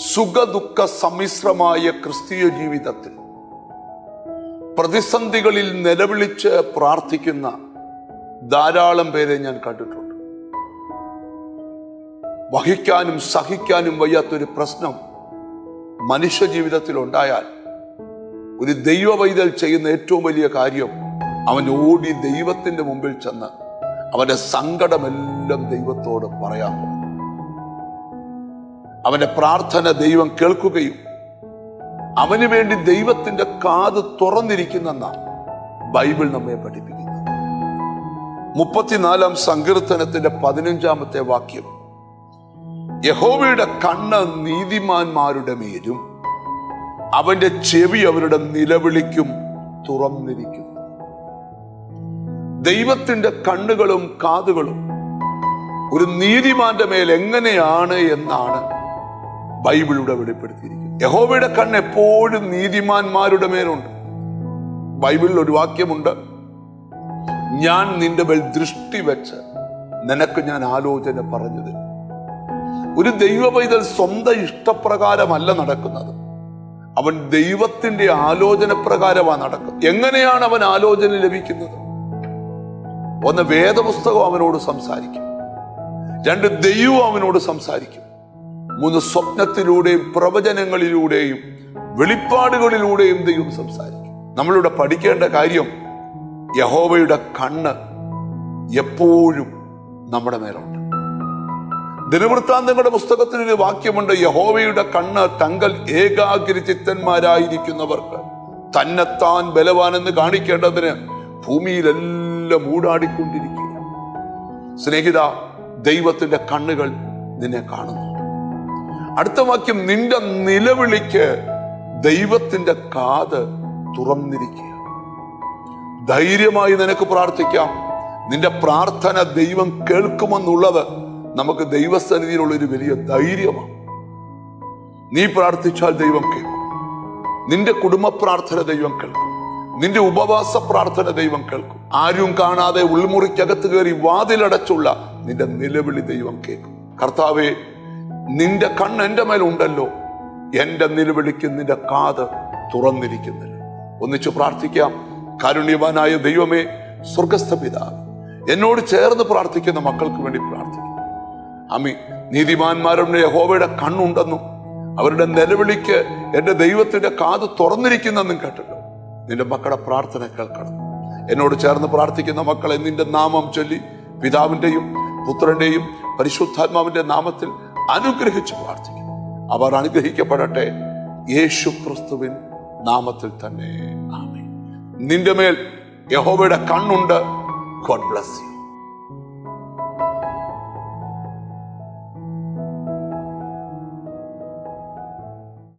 സുഖദുഃഖ സമ്മിശ്രമായ ക്രിസ്തീയ ജീവിതത്തിൽ പ്രതിസന്ധികളിൽ നിലവിളിച്ച് പ്രാർത്ഥിക്കുന്ന ധാരാളം പേരെ ഞാൻ കണ്ടിട്ടുണ്ട്. വഹിക്കാനും സഹിക്കാനും വയ്യാത്തൊരു പ്രശ്നം മനുഷ്യ ജീവിതത്തിൽ ഉണ്ടായാൽ ഒരു ദൈവ പൈതൽ ചെയ്യുന്ന ഏറ്റവും വലിയ കാര്യം അവൻ ഓടി ദൈവത്തിന്റെ മുമ്പിൽ ചെന്ന് അവന്റെ സങ്കടമെല്ലാം ദൈവത്തോട് പറയാൻ തുടങ്ങും. അവന്റെ പ്രാർത്ഥന ദൈവം കേൾക്കുകയും അവന് വേണ്ടി ദൈവത്തിന്റെ കാത് തുറന്നിരിക്കുന്നെന്നാണ് ബൈബിൾ നമ്മെ പഠിപ്പിക്കുന്നത്. 34-ാം സങ്കീർത്തനത്തിന്റെ 15-ാമത്തെ വാക്യം, യഹോവയുടെ കണ്ണ് നീതിമാന്മാരുടെ മേലും അവന്റെ ചെവി അവരുടെ നിലവിളിക്കും തുറന്നിരിക്കുന്നു. ദൈവത്തിന്റെ കണ്ണുകളും കാതുകളും ഒരു നീതിമാന്റെ മേൽ എങ്ങനെയാണ് എന്നാണ് ബൈബിളിലൂടെ വെളിപ്പെടുത്തിയിരിക്കുന്നത്. യഹോവയുടെ കണ്ണ് എപ്പോഴും നീതിമാന്മാരുടെ മേലുണ്ട്. ബൈബിളിൽ ഒരു വാക്യമുണ്ട്, ഞാൻ നിന്റെ മേൽ ദൃഷ്ടി വെച്ച് നിനക്ക് ഞാൻ ആലോചന പറഞ്ഞത്. ഒരു ദൈവ പൈതൽ സ്വന്തം ഇഷ്ടപ്രകാരമല്ല നടക്കുന്നത്, അവൻ ദൈവത്തിന്റെ ആലോചന പ്രകാരമാണ് നടക്കുന്നത്. എങ്ങനെയാണ് അവൻ ആലോചന ലഭിക്കുന്നത്? ഒന്ന്, വേദപുസ്തകം അവനോട് സംസാരിക്കും. 2, ദൈവം അവനോട് സംസാരിക്കും. 3, സ്വപ്നത്തിലൂടെയും പ്രവചനങ്ങളിലൂടെയും വെളിപ്പാടുകളിലൂടെയും ദൈവം സംസാരിക്കും. നമ്മളിവിടെ പഠിക്കേണ്ട കാര്യം, യഹോവയുടെ കണ്ണ് എപ്പോഴും നമ്മുടെ മേലുണ്ട്. ദിനവൃത്താന്തങ്ങളുടെ പുസ്തകത്തിൽ ഒരു വാക്യമുണ്ട്, യഹോവയുടെ കണ്ണ് തങ്ങൾ ഏകാഗ്രചിത്തന്മാരായിരിക്കുന്നവർക്ക് തന്നെത്താൻ ബലവാനെന്ന് കാണിക്കേണ്ടതിന് ഭൂമിയിലെല്ലാം ഊടാടിക്കൊണ്ടിരിക്കുക. സ്നേഹിത, ദൈവത്തിന്റെ കണ്ണുകൾ നിന്നെ കാണുന്നു. അടുത്ത വാക്യം, നിന്റെ നിലവിളിക്ക് ദൈവത്തിന്റെ കാത് തുറന്നിരിക്കുക. ധൈര്യമായി നിനക്ക് പ്രാർത്ഥിക്കാം. നിന്റെ പ്രാർത്ഥന ദൈവം കേൾക്കുമെന്നുള്ളത് നമുക്ക് ദൈവസന്നിധിയിലുള്ള ഒരു വലിയ ധൈര്യമാണ്. നീ പ്രാർത്ഥിച്ചാൽ ദൈവം കേൾക്കും. നിന്റെ കുടുംബ പ്രാർത്ഥന ദൈവം കേൾക്കും. നിന്റെ ഉപവാസ പ്രാർത്ഥന ദൈവം കേൾക്കും. ആരും കാണാതെ ഉൾമുറിക്കകത്ത് കയറി വാതിലടച്ചുള്ള നിന്റെ നിലവിളി ദൈവം കേൾക്കും. കർത്താവേ, നിന്റെ കണ്ണ് എന്റെ മേലുണ്ടല്ലോ, എന്റെ നിലവിളിക്ക് നിന്റെ കാത് തുറന്നിരിക്കുന്നില്ല. ഒന്നിച്ചു പ്രാർത്ഥിക്കാം. കാരുണ്യവാനായ ദൈവമേ, സ്വർഗസ്ഥ പിതാവേ, എന്നോട് ചേർന്ന് പ്രാർത്ഥിക്കുന്ന മക്കൾക്ക് വേണ്ടി പ്രാർത്ഥിക്കുന്നു. ആമീൻ. നീതിമാന്മാരുടെ യഹോവയുടെ കണ്ണുണ്ടെന്നും അവരുടെ നിലവിളിക്ക് എന്റെ ദൈവത്തിന്റെ കാത് തുറന്നിരിക്കുന്നെന്നും കേട്ടല്ലോ. നിന്റെ മക്കളുടെ പ്രാർത്ഥന കേൾക്കണം. എന്നോട് ചേർന്ന് പ്രാർത്ഥിക്കുന്ന മക്കളെ നിന്റെ നാമം ചൊല്ലി പിതാവിന്റെയും പുത്രന്റെയും പരിശുദ്ധാത്മാവിന്റെ നാമത്തിൽ അനുഗ്രഹിച്ച് പ്രാർത്ഥിക്കുന്നു. അവർ അനുഗ്രഹിക്കപ്പെടട്ടെ, യേശു ക്രിസ്തുവിൻ നാമത്തിൽ തന്നെ. ആമേൻ. നിന്റെ മേൽ യഹോവയുടെ കണ്ണുണ്ട്. God bless you.